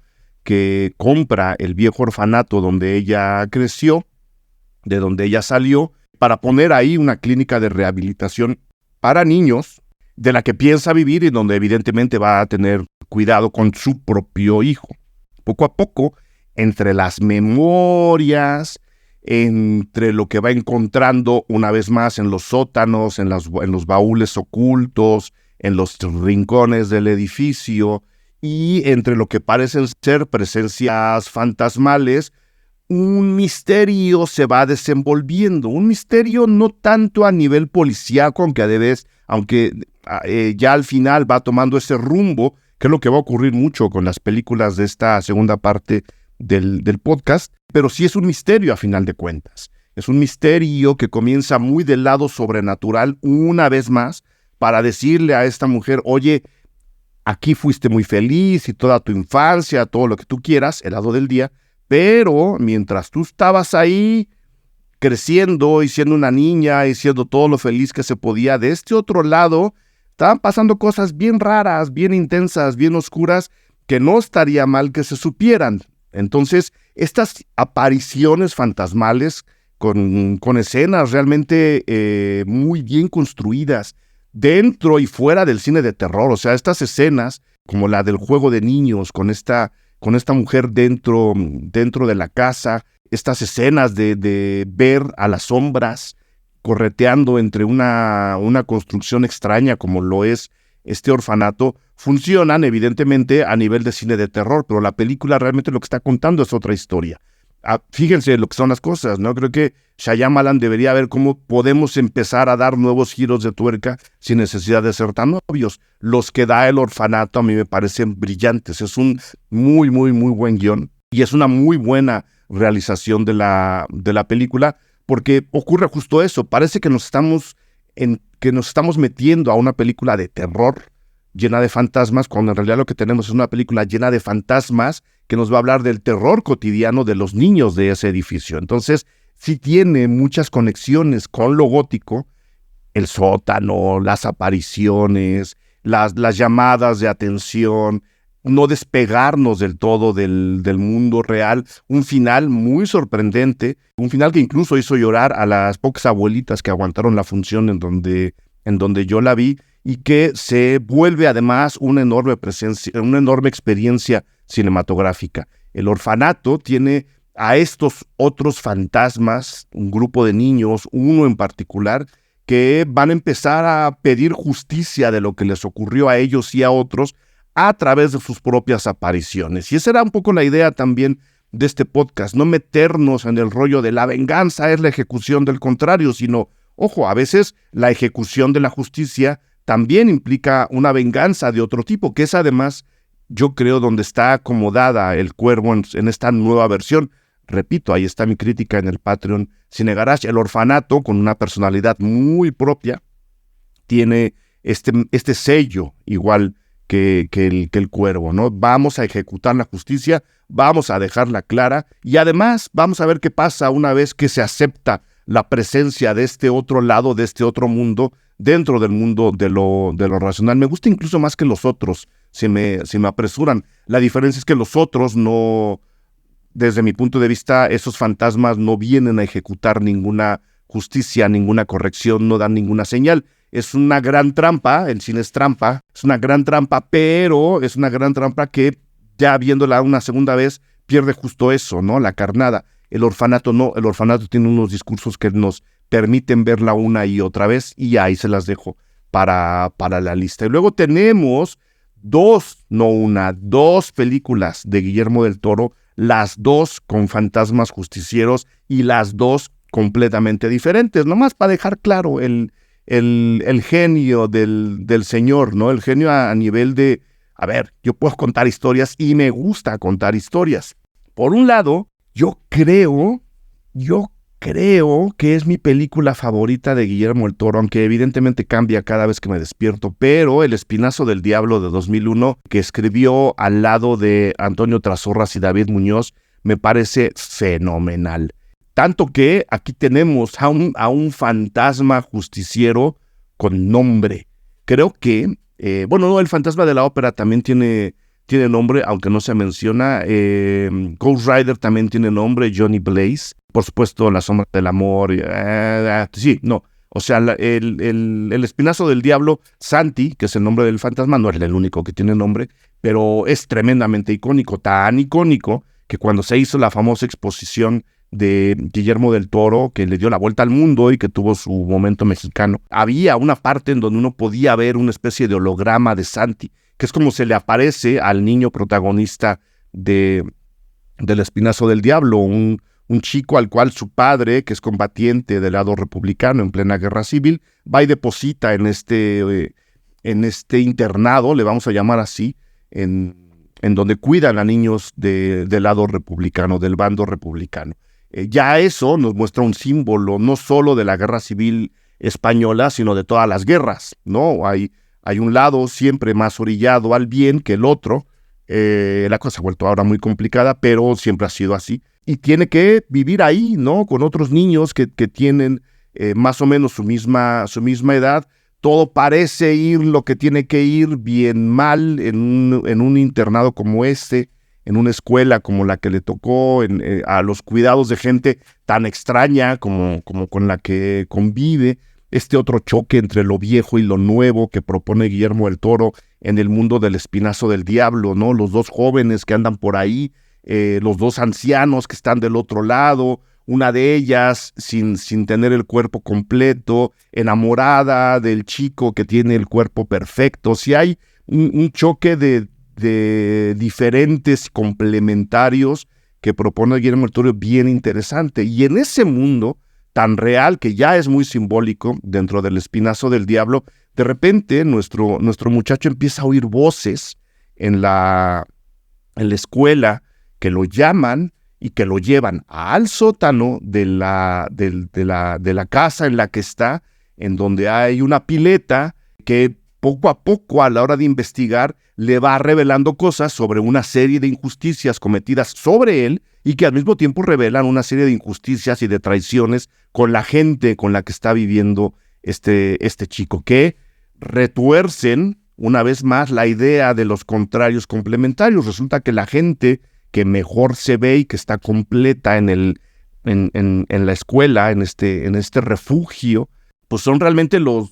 que compra el viejo orfanato donde ella creció, de donde ella salió, para poner ahí una clínica de rehabilitación para niños, de la que piensa vivir y donde evidentemente va a tener cuidado con su propio hijo. Poco a poco, entre las memorias, entre lo que va encontrando una vez más en los sótanos, en los baúles ocultos, en los rincones del edificio, y entre lo que parecen ser presencias fantasmales, un misterio se va desenvolviendo. Un misterio no tanto a nivel policíaco, aunque ya al final va tomando ese rumbo, que es lo que va a ocurrir mucho con las películas de esta segunda parte del podcast, pero sí es un misterio a final de cuentas. Es un misterio que comienza muy del lado sobrenatural una vez más, para decirle a esta mujer, oye, aquí fuiste muy feliz y toda tu infancia, todo lo que tú quieras, el lado del día, pero mientras tú estabas ahí creciendo y siendo una niña y siendo todo lo feliz que se podía, de este otro lado estaban pasando cosas bien raras, bien intensas, bien oscuras, que no estaría mal que se supieran. Entonces, estas apariciones fantasmales con escenas realmente muy bien construidas, dentro y fuera del cine de terror, o sea, estas escenas, como la del juego de niños, con esta mujer dentro de la casa, estas escenas de ver a las sombras correteando entre una construcción extraña como lo es este orfanato, funcionan evidentemente a nivel de cine de terror, pero la película realmente lo que está contando es otra historia. Fíjense lo que son las cosas, ¿no? Creo que Shyamalan debería ver cómo podemos empezar a dar nuevos giros de tuerca sin necesidad de ser tan obvios. Los que da El Orfanato a mí me parecen brillantes. Es un muy, muy, muy buen guión y es una muy buena realización de la película, porque ocurre justo eso. Parece que nos estamos metiendo a una película de terror llena de fantasmas, cuando en realidad lo que tenemos es una película llena de fantasmas que nos va a hablar del terror cotidiano de los niños de ese edificio. Entonces, sí tiene muchas conexiones con lo gótico, el sótano, las apariciones, las llamadas de atención, no despegarnos del todo del mundo real, un final muy sorprendente, un final que incluso hizo llorar a las pocas abuelitas que aguantaron la función en donde yo la vi, y que se vuelve además una enorme experiencia cinematográfica. El Orfanato tiene a estos otros fantasmas, un grupo de niños, uno en particular, que van a empezar a pedir justicia de lo que les ocurrió a ellos y a otros a través de sus propias apariciones. Y esa era un poco la idea también de este podcast, no meternos en el rollo de la venganza es la ejecución del contrario, sino, ojo, a veces la ejecución de la justicia también implica una venganza de otro tipo, que es además, yo creo, donde está acomodada El Cuervo en esta nueva versión. Repito, ahí está mi crítica en el Patreon Cine Garage. El Orfanato, con una personalidad muy propia, tiene este sello igual que el Cuervo, ¿no? Vamos a ejecutar la justicia, vamos a dejarla clara y además vamos a ver qué pasa una vez que se acepta la presencia de este otro lado, de este otro mundo, dentro del mundo de lo racional. Me gusta incluso más que los otros, si me apresuran. La diferencia es que los otros no, desde mi punto de vista, esos fantasmas no vienen a ejecutar ninguna justicia, ninguna corrección, no dan ninguna señal. Es una gran trampa, el cine es trampa, es una gran trampa, pero es una gran trampa que ya viéndola una segunda vez pierde justo eso, ¿no? La carnada. El Orfanato no, el Orfanato tiene unos discursos que nos permiten verla una y otra vez y ahí se las dejo para la lista. Y luego tenemos dos películas de Guillermo del Toro, las dos con fantasmas justicieros y las dos completamente diferentes, nomás para dejar claro el genio del señor, ¿no? El genio a nivel de A ver, yo puedo contar historias y me gusta contar historias. Por un lado, yo creo que es mi película favorita de Guillermo del Toro, aunque evidentemente cambia cada vez que me despierto, pero El Espinazo del Diablo de 2001, que escribió al lado de Antonio Trasorras y David Muñoz, me parece fenomenal. Tanto que aquí tenemos a un fantasma justiciero con nombre. Creo que, el fantasma de la ópera también tiene nombre, aunque no se menciona. Ghost Rider también tiene nombre, Johnny Blaze. Por supuesto, La Sombra del Amor. O sea, el Espinazo del Diablo, Santi, que es el nombre del fantasma, no es el único que tiene nombre, pero es tremendamente icónico, tan icónico que cuando se hizo la famosa exposición de Guillermo del Toro, que le dio la vuelta al mundo y que tuvo su momento mexicano, había una parte en donde uno podía ver una especie de holograma de Santi, que es como se le aparece al niño protagonista del Espinazo del Diablo, un chico al cual su padre, que es combatiente del lado republicano en plena guerra civil, va y deposita en este internado, le vamos a llamar así, en donde cuidan a niños del lado republicano, del bando republicano. Ya eso nos muestra un símbolo no solo de la guerra civil española, sino de todas las guerras, ¿no? Hay un lado siempre más orillado al bien que el otro. La cosa se ha vuelto ahora muy complicada, pero siempre ha sido así. Y tiene que vivir ahí, ¿no? Con otros niños que tienen más o menos su misma edad. Todo parece ir lo que tiene que ir, bien mal, en un internado como este, en una escuela como la que le tocó, a los cuidados de gente tan extraña como con la que convive. Este otro choque entre lo viejo y lo nuevo que propone Guillermo del Toro en el mundo del Espinazo del Diablo, ¿no? Los dos jóvenes que andan por ahí, los dos ancianos que están del otro lado, una de ellas sin tener el cuerpo completo, enamorada del chico que tiene el cuerpo perfecto. Si hay un choque de diferentes complementarios que propone Guillermo del Toro bien interesante. Y en ese mundo tan real, que ya es muy simbólico dentro del Espinazo del Diablo, de repente nuestro muchacho empieza a oír voces en la escuela que lo llaman y que lo llevan al sótano de la casa en la que está, en donde hay una pileta que poco a poco, a la hora de investigar, le va revelando cosas sobre una serie de injusticias cometidas sobre él y que al mismo tiempo revelan una serie de injusticias y de traiciones con la gente con la que está viviendo este chico, que retuercen una vez más la idea de los contrarios complementarios. Resulta que la gente que mejor se ve y que está completa en la escuela, en este refugio, pues son realmente los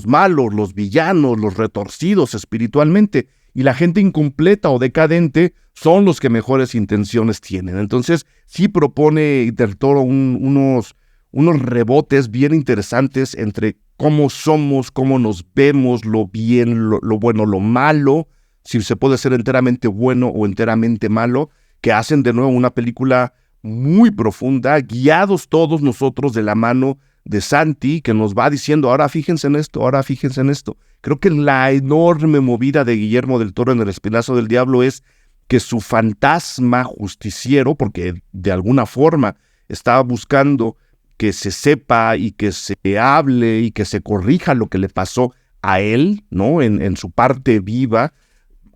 malos, los villanos, los retorcidos espiritualmente, y la gente incompleta o decadente son los que mejores intenciones tienen. Entonces sí propone del Toro unos rebotes bien interesantes entre cómo somos, cómo nos vemos, lo bien, lo bueno, lo malo, si se puede ser enteramente bueno o enteramente malo, que hacen de nuevo una película muy profunda, guiados todos nosotros de la mano de Santi, que nos va diciendo, ahora fíjense en esto, ahora fíjense en esto. Creo que la enorme movida de Guillermo del Toro en El Espinazo del Diablo es que su fantasma justiciero, porque de alguna forma estaba buscando que se sepa y que se hable y que se corrija lo que le pasó a él, ¿no? En su parte viva,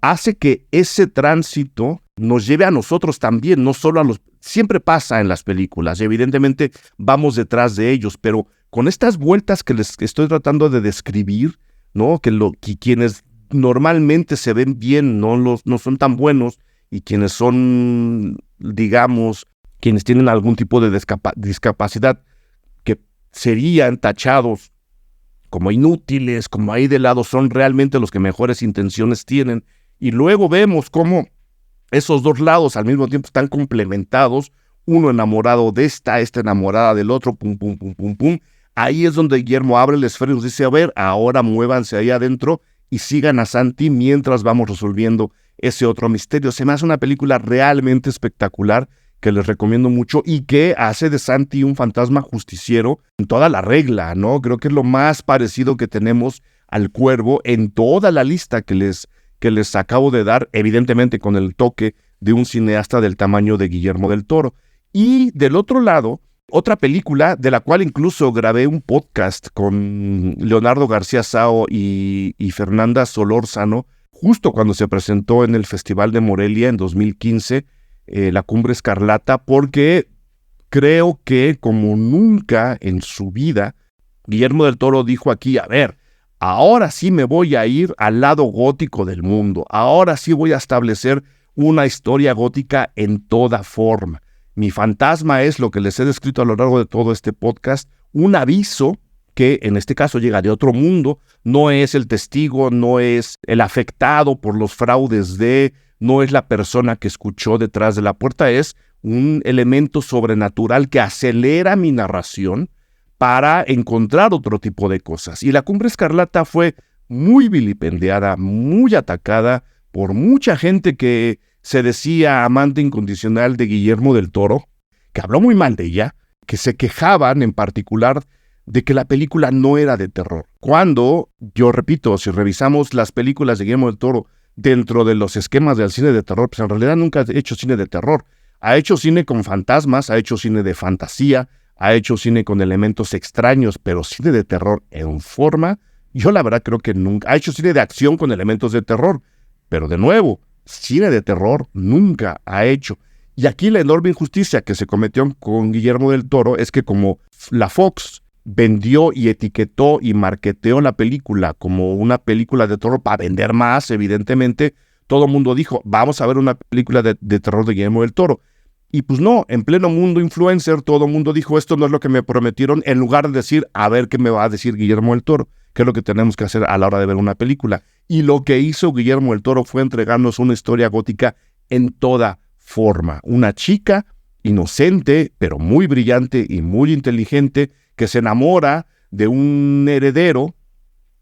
hace que ese tránsito nos lleve a nosotros también, no solo a los... Siempre pasa en las películas, evidentemente vamos detrás de ellos, pero con estas vueltas que les estoy tratando de describir, ¿no? Que quienes normalmente se ven bien no son tan buenos, y quienes son, digamos, quienes tienen algún tipo de discapacidad que serían tachados como inútiles, como ahí de lado, son realmente los que mejores intenciones tienen. Y luego vemos cómo esos dos lados al mismo tiempo están complementados, uno enamorado de esta enamorada del otro, pum, pum, pum, pum, pum. Ahí es donde Guillermo abre el esfero y nos dice, a ver, ahora muévanse ahí adentro y sigan a Santi mientras vamos resolviendo ese otro misterio. Se me hace una película realmente espectacular que les recomiendo mucho y que hace de Santi un fantasma justiciero en toda la regla, ¿no? Creo que es lo más parecido que tenemos al Cuervo en toda la lista que les que les acabo de dar, evidentemente con el toque de un cineasta del tamaño de Guillermo del Toro. Y del otro lado, otra película de la cual incluso grabé un podcast con Leonardo García Sao y Fernanda Solórzano, justo cuando se presentó en el Festival de Morelia en 2015, La Cumbre Escarlata, porque creo que como nunca en su vida, Guillermo del Toro dijo aquí, a ver, ahora sí me voy a ir al lado gótico del mundo, ahora sí voy a establecer una historia gótica en toda forma. Mi fantasma es lo que les he descrito a lo largo de todo este podcast, un aviso que en este caso llega de otro mundo, no es el testigo, no es el afectado por los fraudes no es la persona que escuchó detrás de la puerta, es un elemento sobrenatural que acelera mi narración para encontrar otro tipo de cosas. Y La Cumbre Escarlata fue muy vilipendiada, muy atacada por mucha gente que se decía amante incondicional de Guillermo del Toro, que habló muy mal de ella, que se quejaban en particular de que la película no era de terror. Cuando, yo repito, si revisamos las películas de Guillermo del Toro dentro de los esquemas del cine de terror, pues en realidad nunca ha hecho cine de terror. Ha hecho cine con fantasmas, ha hecho cine de fantasía, ha hecho cine con elementos extraños, pero cine de terror en forma, yo la verdad creo que nunca. Ha hecho cine de acción con elementos de terror, pero de nuevo, cine de terror nunca ha hecho. Y aquí la enorme injusticia que se cometió con Guillermo del Toro es que como la Fox vendió y etiquetó y marketeó la película como una película de terror para vender más, evidentemente, todo el mundo dijo, vamos a ver una película de terror de Guillermo del Toro. Y pues no, en pleno mundo influencer, todo el mundo dijo, esto no es lo que me prometieron, en lugar de decir, a ver qué me va a decir Guillermo del Toro, qué es lo que tenemos que hacer a la hora de ver una película. Y lo que hizo Guillermo del Toro fue entregarnos una historia gótica en toda forma. Una chica inocente, pero muy brillante y muy inteligente, que se enamora de un heredero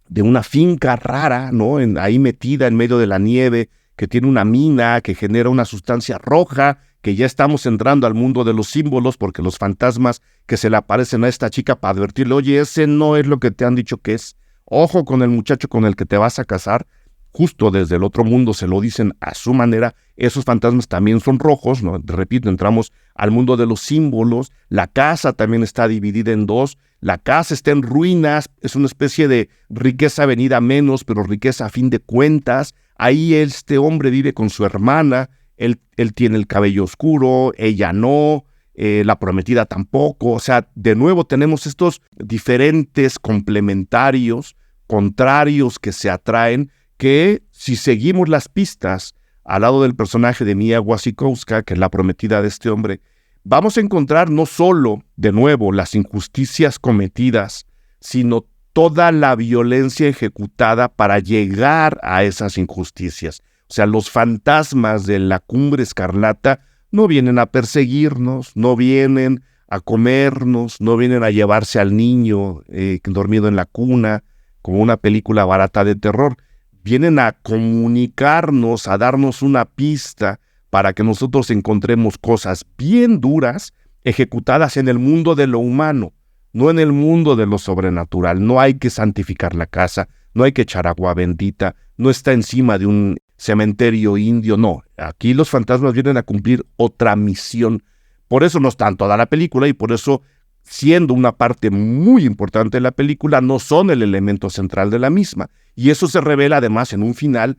de una finca rara, ¿no? Ahí metida en medio de la nieve, que tiene una mina, que genera una sustancia roja, que ya estamos entrando al mundo de los símbolos, porque los fantasmas que se le aparecen a esta chica para advertirle, oye, ese no es lo que te han dicho que es, ojo con el muchacho con el que te vas a casar, justo desde el otro mundo se lo dicen a su manera, esos fantasmas también son rojos, ¿no? Repito, entramos al mundo de los símbolos, la casa también está dividida en dos, la casa está en ruinas, es una especie de riqueza venida menos, pero riqueza a fin de cuentas, ahí este hombre vive con su hermana, él tiene el cabello oscuro, ella no, la prometida tampoco, o sea, de nuevo tenemos estos diferentes complementarios, contrarios que se atraen, que si seguimos las pistas al lado del personaje de Mia Wasikowska, que es la prometida de este hombre, vamos a encontrar no solo, de nuevo, las injusticias cometidas, sino toda la violencia ejecutada para llegar a esas injusticias. O sea, los fantasmas de La Cumbre Escarlata no vienen a perseguirnos, no vienen a comernos, no vienen a llevarse al niño dormido en la cuna, como una película barata de terror. Vienen a comunicarnos, a darnos una pista para que nosotros encontremos cosas bien duras ejecutadas en el mundo de lo humano, no en el mundo de lo sobrenatural. No hay que santificar la casa, no hay que echar agua bendita, no está encima de un cementerio indio, no. Aquí los fantasmas vienen a cumplir otra misión. Por eso no están toda la película y por eso, siendo una parte muy importante de la película, no son el elemento central de la misma. Y eso se revela además en un final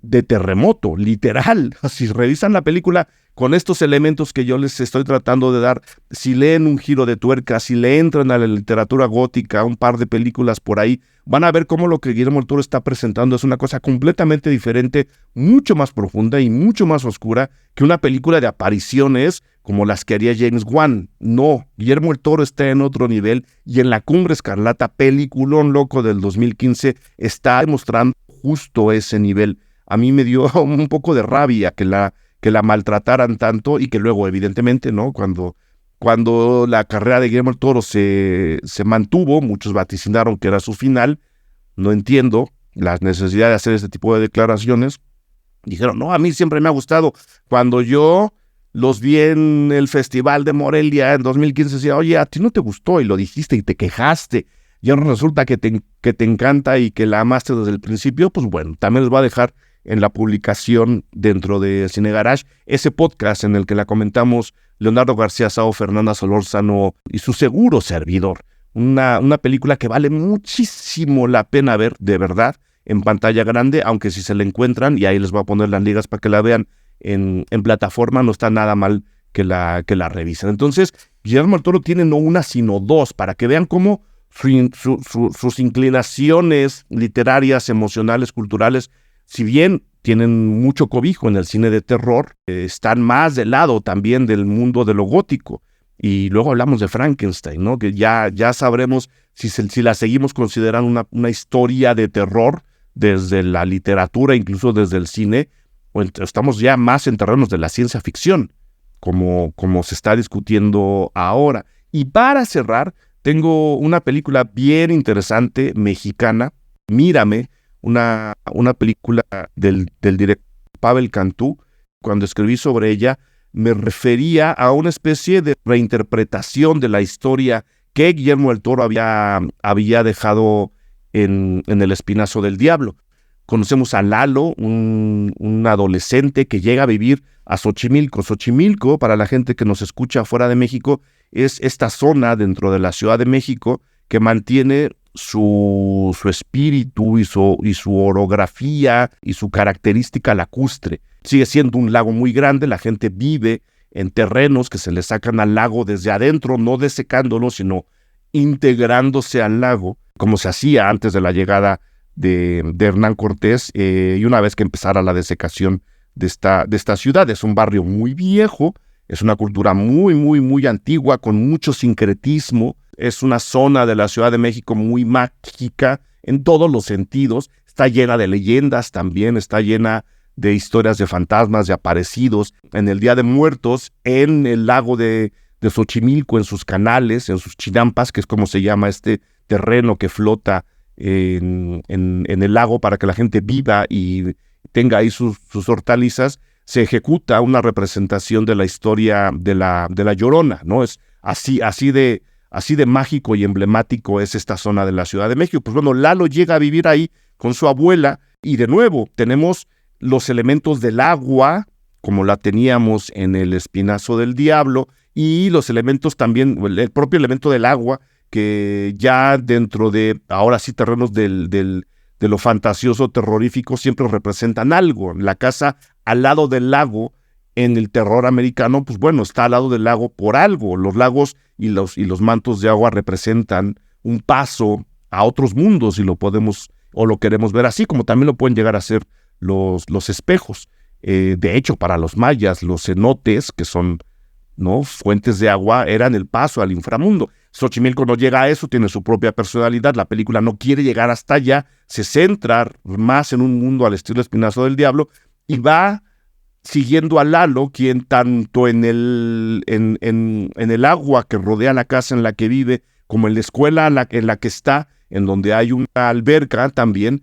de terremoto, literal. Si revisan la película con estos elementos que yo les estoy tratando de dar, si leen un giro de tuerca, si le entran a la literatura gótica, un par de películas por ahí, van a ver cómo lo que Guillermo del Toro está presentando es una cosa completamente diferente, mucho más profunda y mucho más oscura que una película de apariciones como las que haría James Wan. No, Guillermo del Toro está en otro nivel y en La Cumbre Escarlata, peliculón loco del 2015, está demostrando justo ese nivel. A mí me dio un poco de rabia que la maltrataran tanto y que luego, evidentemente, ¿no? Cuando la carrera de Guillermo del Toro se mantuvo, muchos vaticinaron que era su final. No entiendo la necesidad de hacer este tipo de declaraciones. Dijeron, no, a mí siempre me ha gustado. Cuando yo los vi en el Festival de Morelia en 2015, decía, oye, a ti no te gustó y lo dijiste y te quejaste. y ahora resulta que te encanta y que la amaste desde el principio, pues bueno, también les voy a dejar en la publicación dentro de Cine Garage ese podcast en el que la comentamos Leonardo García Sao, Fernanda Solórzano y su seguro servidor. Una película que vale muchísimo la pena ver, de verdad, en pantalla grande, aunque si se la encuentran, y ahí les voy a poner las ligas para que la vean en plataforma, no está nada mal que la revisen. Entonces, Guillermo del Toro tiene no una, sino dos, para que vean cómo sus inclinaciones literarias, emocionales, culturales, si bien tienen mucho cobijo en el cine de terror, están más del lado también del mundo de lo gótico. Y luego hablamos de Frankenstein, ¿no? Que ya sabremos si la seguimos considerando una historia de terror desde la literatura, incluso desde el cine, o estamos ya más en terrenos de la ciencia ficción, como se está discutiendo ahora. Y para cerrar, tengo una película bien interesante, mexicana, Mírame, una película del director Pavel Cantú. Cuando escribí sobre ella, me refería a una especie de reinterpretación de la historia que Guillermo del Toro había dejado en El Espinazo del Diablo. Conocemos a Lalo, un adolescente que llega a vivir a Xochimilco. Xochimilco, para la gente que nos escucha fuera de México, es esta zona dentro de la Ciudad de México que mantiene su espíritu y su orografía y su característica lacustre. Sigue siendo un lago muy grande, la gente vive en terrenos que se le sacan al lago desde adentro, no desecándolo, sino integrándose al lago, como se hacía antes de la llegada de Hernán Cortés, y una vez que empezara la desecación de esta ciudad. Es un barrio muy viejo, es una cultura muy, muy, muy antigua, con mucho sincretismo. Es una zona de la Ciudad de México muy mágica en todos los sentidos. Está llena de leyendas también, está llena de historias de fantasmas, de aparecidos. En el Día de Muertos, en el lago de Xochimilco, en sus canales, en sus chinampas, que es como se llama este terreno que flota en el lago para que la gente viva y tenga ahí sus hortalizas, se ejecuta una representación de la historia de la Llorona, ¿no? Es así de mágico y emblemático es esta zona de la Ciudad de México. Pues bueno, Lalo llega a vivir ahí con su abuela y de nuevo tenemos los elementos del agua, como la teníamos en El Espinazo del Diablo, y los elementos también, el propio elemento del agua, que ya dentro de, ahora sí, terrenos de lo fantasioso, terrorífico, siempre representan algo. La casa al lado del lago, en el terror americano, pues bueno, está al lado del lago por algo. Los lagos y los mantos de agua representan un paso a otros mundos, y lo podemos o lo queremos ver así, como también lo pueden llegar a ser los espejos. De hecho, para los mayas, los cenotes, que son, ¿no?, fuentes de agua, eran el paso al inframundo. Xochimilco no llega a eso, tiene su propia personalidad. La película no quiere llegar hasta allá, se centra más en un mundo al estilo Espinazo del Diablo y va siguiendo a Lalo, quien tanto en el agua que rodea la casa en la que vive, como en la escuela en la que está, en donde hay una alberca también,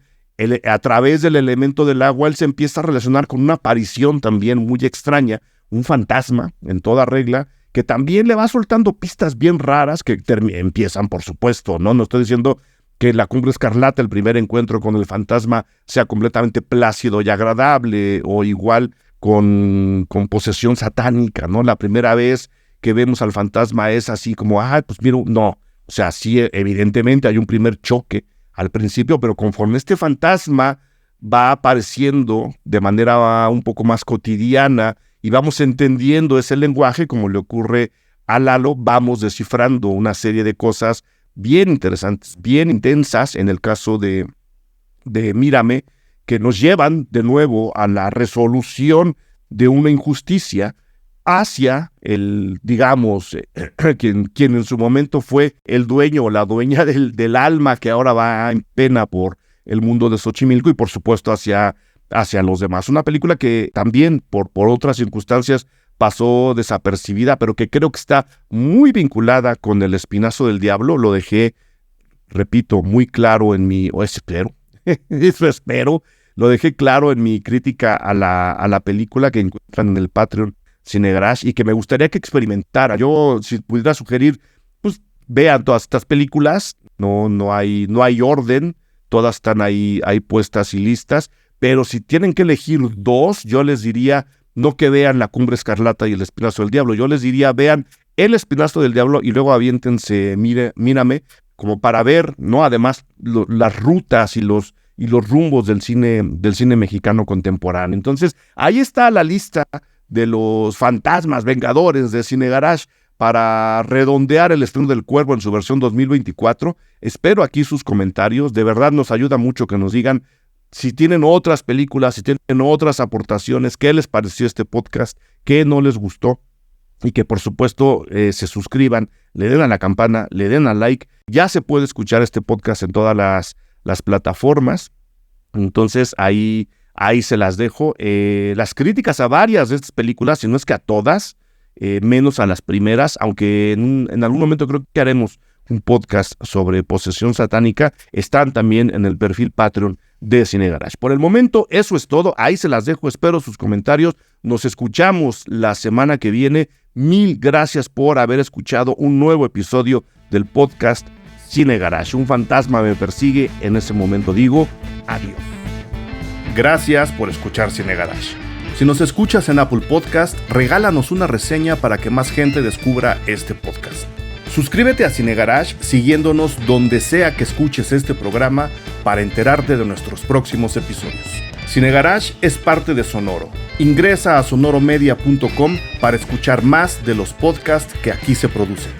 a través del elemento del agua, él se empieza a relacionar con una aparición también muy extraña, un fantasma en toda regla, que también le va soltando pistas bien raras que empiezan, por supuesto, ¿no? No estoy diciendo que La Cumbre Escarlata, el primer encuentro con el fantasma, sea completamente plácido y agradable, o igual con posesión satánica, ¿no? La primera vez que vemos al fantasma es así como, pues mira, no. O sea, sí, evidentemente hay un primer choque al principio, pero conforme este fantasma va apareciendo de manera un poco más cotidiana y vamos entendiendo ese lenguaje, como le ocurre a Lalo, vamos descifrando una serie de cosas bien interesantes, bien intensas, en el caso de Mírame, que nos llevan de nuevo a la resolución de una injusticia hacia el, digamos, quien en su momento fue el dueño o la dueña del alma, que ahora va en pena por el mundo de Xochimilco, y por supuesto hacia los demás. Una película que también por otras circunstancias pasó desapercibida, pero que creo que está muy vinculada con El Espinazo del Diablo. Lo dejé, repito, muy claro en mi, espero, lo dejé claro en mi crítica a la película, que encuentran en el Patreon Cine Garage, y que me gustaría que experimentara. Yo, si pudiera sugerir, pues vean todas estas películas, no hay orden, todas están ahí puestas y listas, pero si tienen que elegir dos, yo les diría no que vean La Cumbre Escarlata y El Espinazo del Diablo, yo les diría vean El Espinazo del Diablo y luego aviéntense Mírame, como para ver, ¿no? Además, las rutas y los rumbos del cine mexicano contemporáneo. Entonces, ahí está la lista de los fantasmas vengadores de Cine Garage para redondear el estreno del Cuervo en su versión 2024. Espero aquí sus comentarios. De verdad nos ayuda mucho que nos digan si tienen otras películas, si tienen otras aportaciones, qué les pareció este podcast, qué no les gustó. Y que por supuesto se suscriban, le den a la campana, le den al like. Ya se puede escuchar este podcast en todas las plataformas. Entonces ahí se las dejo. Las críticas a varias de estas películas, si no es que a todas, menos a las primeras, aunque en algún momento creo que haremos un podcast sobre posesión satánica, están también en el perfil Patreon de Cine Garage. Por el momento eso es todo, ahí se las dejo, espero sus comentarios, nos escuchamos la semana que viene. Mil gracias por haber escuchado un nuevo episodio del podcast Cine Garage. Un fantasma me persigue, en ese momento digo adiós. Gracias por escuchar Cine Garage. Si nos escuchas en Apple Podcast, regálanos una reseña para que más gente descubra este podcast. Suscríbete a Cine Garage siguiéndonos donde sea que escuches este programa para enterarte de nuestros próximos episodios. Cine Garage es parte de Sonoro. Ingresa a sonoromedia.com para escuchar más de los podcasts que aquí se producen.